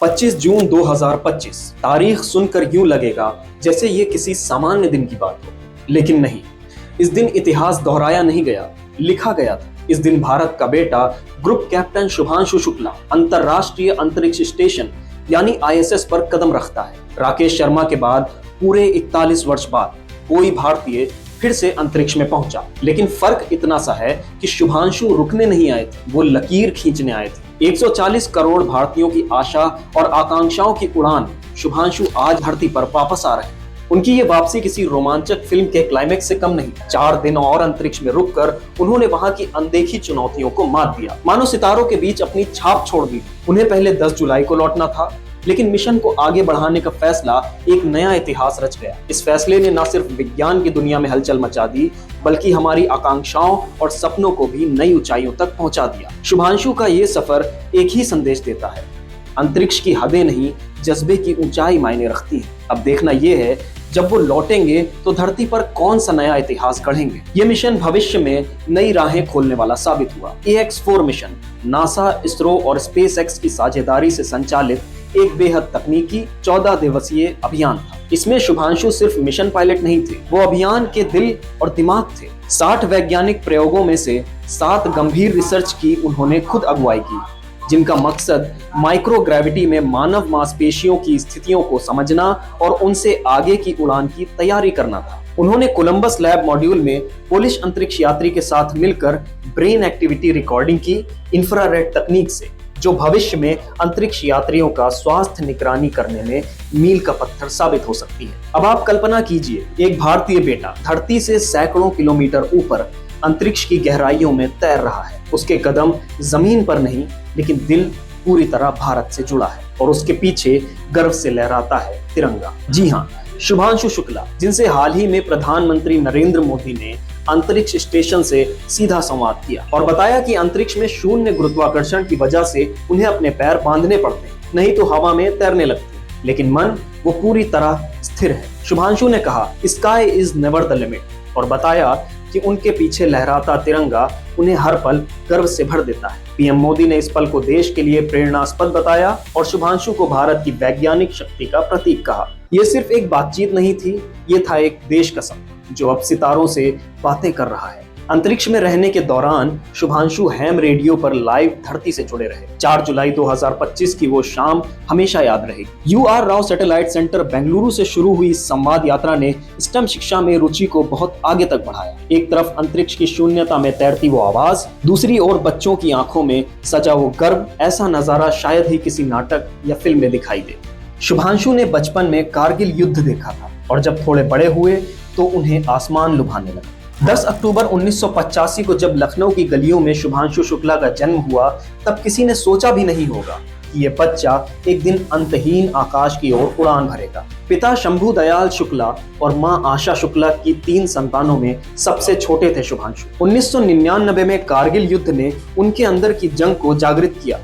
25 जून 2025 तारीख सुनकर यूं लगेगा जैसे ये किसी सामान्य दिन की बात हो, लेकिन नहीं। इस दिन इतिहास दोहराया नहीं गया, लिखा गया था। इस दिन भारत का बेटा ग्रुप कैप्टन शुभांशु शुक्ला अंतरराष्ट्रीय अंतरिक्ष स्टेशन यानी ISS पर कदम रखता है। राकेश शर्मा के बाद पूरे 41 वर्ष बाद कोई भारतीय फिर से अंतरिक्ष में पहुंचा। लेकिन फर्क इतना सा है कि शुभांशु रुकने नहीं आए थे, वो लकीर खींचने आए थे। 140 करोड़ भारतीयों की आशा और आकांक्षाओं की उड़ान शुभांशु आज धरती पर वापस आ रहे हैं। उनकी ये वापसी किसी रोमांचक फिल्म के क्लाइमेक्स से कम नहीं। 4 दिन और अंतरिक्ष में रुककर उन्होंने वहां की अनदेखी चुनौतियों को मात दिया, मानो सितारों के बीच अपनी छाप छोड़ दी। उन्हें पहले 10 जुलाई को लौटना था, लेकिन मिशन को आगे बढ़ाने का फैसला एक नया इतिहास रच गया। इस फैसले ने न सिर्फ विज्ञान की दुनिया में हलचल मचा दी, बल्कि हमारी आकांक्षाओं और सपनों को भी नई ऊंचाइयों तक पहुंचा दिया। शुभांशु का ये सफर एक ही संदेश देता है, अंतरिक्ष की हदें नहीं, जज्बे की ऊंचाई मायने रखती है। अब देखना यह है जब वो लौटेंगे तो धरती पर कौन सा नया इतिहास गढ़ेंगे। ये मिशन भविष्य में नई राहें खोलने वाला साबित हुआ। AX4 मिशन नासा, इसरो और SpaceX की साझेदारी से संचालित एक बेहद तकनीकी 14 दिवसीय अभियान था। इसमें शुभांशु सिर्फ मिशन पायलट नहीं थे, वो अभियान के दिल और दिमाग थे। 60 वैज्ञानिक प्रयोगों में से 7 गंभीर रिसर्च की उन्होंने खुद अगुवाई की, जिनका मकसद माइक्रोग्रेविटी में मानव मांसपेशियों की स्थितियों को समझना और उनसे आगे की उड़ान की तैयारी करना था। उन्होंने कोलंबस लैब मॉड्यूल में पोलिश अंतरिक्ष यात्री के साथ मिलकर ब्रेन एक्टिविटी रिकॉर्डिंग की इंफ्रारेड तकनीक से, जो भविष्य में अंतरिक्ष यात्रियों का स्वास्थ्य निगरानी करने में मील का पत्थर साबित हो सकती है। अब आप कल्पना कीजिए, एक भारतीय बेटा धरती से सैकड़ों किलोमीटर ऊपर अंतरिक्ष की गहराइयों में तैर रहा है। उसके कदम जमीन पर नहीं, लेकिन दिल पूरी तरह भारत से जुड़ा है और उसके पीछे गर्व से लहराता है तिरंगा। जी हाँ, शुभांशु शुक्ला, जिनसे हाल ही में प्रधानमंत्री नरेंद्र मोदी ने अंतरिक्ष स्टेशन से सीधा संवाद किया और बताया कि अंतरिक्ष में शून्य गुरुत्वाकर्षण की वजह से उन्हें अपने पैर बांधने पड़ते हैं, नहीं तो हवा में तैरने लगते हैं, लेकिन मन वो पूरी तरह स्थिर है। शुभांशु ने कहा, sky is never the limit, और बताया कि उनके पीछे लहराता तिरंगा उन्हें हर पल गर्व से भर देता है। PM मोदी ने इस पल को देश के लिए प्रेरणास्पद बताया और शुभांशु को भारत की वैज्ञानिक शक्ति का प्रतीक कहा। ये सिर्फ एक बातचीत नहीं थी, ये था एक देश का सपना जो अब सितारों से बातें कर रहा है। अंतरिक्ष में रहने के दौरान शुभांशु हैम रेडियो पर लाइव धरती से जुड़े रहे। 4 जुलाई 2025 की वो शाम हमेशा याद रहेगी। UR Rao satellite centre Bengaluru से शुरू हुई इस संवाद यात्रा ने स्टेम शिक्षा में रुचि को बहुत आगे तक बढ़ाया। एक तरफ अंतरिक्ष की शून्यता में तैरती वो आवाज, दूसरी ओर बच्चों की आंखों में सजा वो गर्व। ऐसा नजारा शायद ही किसी नाटक या फिल्म में दिखाई दे। शुभांशु ने बचपन में कारगिल युद्ध देखा था और जब थोड़े बड़े हुए तो उन्हें आसमान लुभाने लगा। 10 अक्टूबर 1985 को जब लखनऊ की गलियों में शुभांशु शुक्ला का जन्म हुआ, तब किसी ने सोचा भी नहीं होगा कि ये बच्चा एक दिन अंतहीन आकाश की ओर उड़ान भरेगा। पिता शंभू दयाल शुक्ला और मां आशा शुक्ला की 3 संतानों में सबसे छोटे थे शुभांशु। 1999 में कारगिल युद्ध ने उनके अंदर की जंग को जागृत किया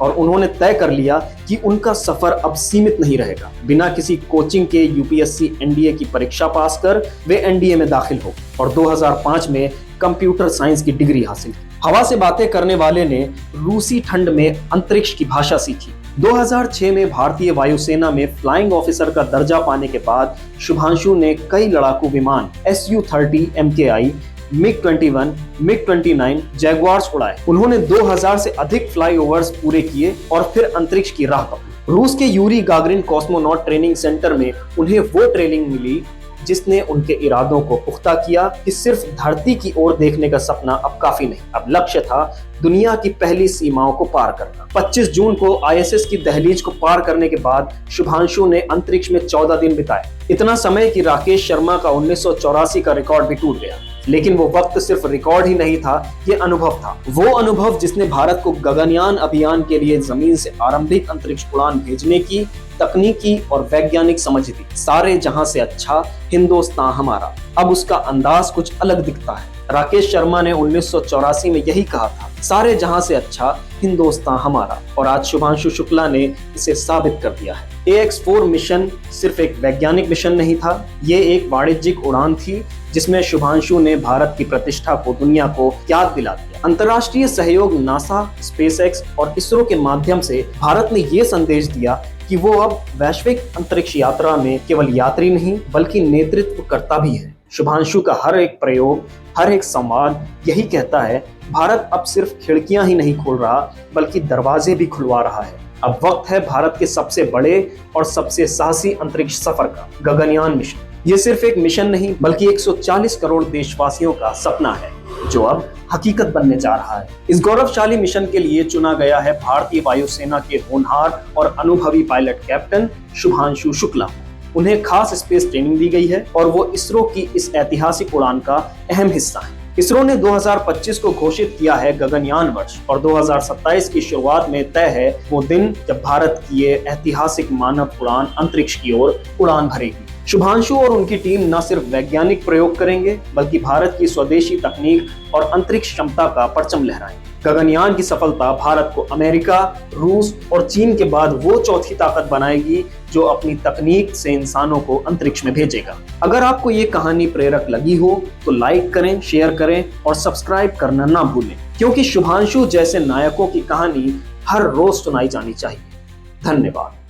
और उन्होंने तय कर लिया कि उनका सफर अब सीमित नहीं रहेगा। बिना किसी कोचिंग के UPSC NDA की परीक्षा पास कर वे NDA में दाखिल हो और 2005 में कंप्यूटर साइंस की डिग्री हासिल की। हवा से बातें करने वाले ने रूसी ठंड में अंतरिक्ष की भाषा सीखी। 2006 में भारतीय वायुसेना में फ्लाइंग ऑफिसर का दर्जा पाने के बाद शुभांशु ने कई लड़ाकू विमान Su-30 MKI, MiG-21, MiG-29, Jaguars उड़ाए। उन्होंने 2000 से अधिक फ्लाईओवर्स पूरे किए और फिर अंतरिक्ष की राह पकड़ी। रूस के Yuri Gagarin cosmonaut training centre में उन्हें वो ट्रेनिंग मिली जिसने उनके इरादों को पुख्ता किया कि सिर्फ धरती की ओर देखने का सपना अब काफी नहीं, अब लक्ष्य था दुनिया की पहली सीमाओं को पार करना। 25 जून को ISS की दहलीज को पार करने के बाद शुभांशु ने अंतरिक्ष में 14 दिन बिताए। इतना समय कि राकेश शर्मा का 1984 का रिकॉर्ड भी टूट गया। लेकिन वो वक्त सिर्फ रिकॉर्ड ही नहीं था, ये अनुभव था। वो अनुभव जिसने भारत को गगनयान अभियान के लिए जमीन से आरंभिक अंतरिक्ष उड़ान भेजने की तकनीकी और वैज्ञानिक समझ दी। सारे जहां से अच्छा हिंदुस्तान हमारा। अब उसका अंदाज कुछ अलग दिखता है। राकेश शर्मा ने 1984 में यही कहा था, सारे जहां से अच्छा हिंदुस्तान हमारा, और आज शुभांशु शुक्ला ने इसे साबित कर दिया है। AX4 मिशन सिर्फ एक वैज्ञानिक मिशन नहीं था, ये एक वाणिज्यिक उड़ान थी जिसमें शुभांशु ने भारत की प्रतिष्ठा को दुनिया को याद दिला दिया। अंतर्राष्ट्रीय सहयोग नासा, स्पेसएक्स और इसरो के माध्यम से भारत ने ये संदेश दिया कि वो अब वैश्विक अंतरिक्ष यात्रा में केवल यात्री नहीं बल्कि नेतृत्व करता भी है। शुभांशु का हर एक प्रयोग, हर एक संवाद यही कहता है, भारत अब सिर्फ खिड़कियां ही नहीं खोल रहा बल्कि दरवाजे भी खुलवा रहा है। अब वक्त है भारत के सबसे बड़े और सबसे साहसी अंतरिक्ष सफर का, गगनयान मिशन। ये सिर्फ एक मिशन नहीं बल्कि 140 करोड़ देशवासियों का सपना है जो अब हकीकत बनने जा रहा है। इस गौरवशाली मिशन के लिए चुना गया है भारतीय वायुसेना के होनहार और अनुभवी पायलट कैप्टन शुभांशु शुक्ला। उन्हें खास स्पेस ट्रेनिंग दी गई है और वो इसरो की इस ऐतिहासिक उड़ान का अहम हिस्सा है। इसरो ने 2025 को घोषित किया है गगनयान वर्ष और 2027 की शुरुआत में तय है वो दिन जब भारत की ये ऐतिहासिक मानव उड़ान अंतरिक्ष की ओर उड़ान भरेगी। शुभांशु और उनकी टीम न सिर्फ वैज्ञानिक प्रयोग करेंगे बल्कि भारत की स्वदेशी तकनीक और अंतरिक्ष क्षमता का परचम लहराएंगे। गगनयान की सफलता भारत को अमेरिका, रूस और चीन के बाद वो चौथी ताकत बनाएगी जो अपनी तकनीक से इंसानों को अंतरिक्ष में भेजेगा। अगर आपको ये कहानी प्रेरक लगी हो तो लाइक करें, शेयर करें और सब्सक्राइब करना ना भूलें, क्योंकि शुभांशु जैसे नायकों की कहानी हर रोज सुनाई जानी चाहिए। धन्यवाद।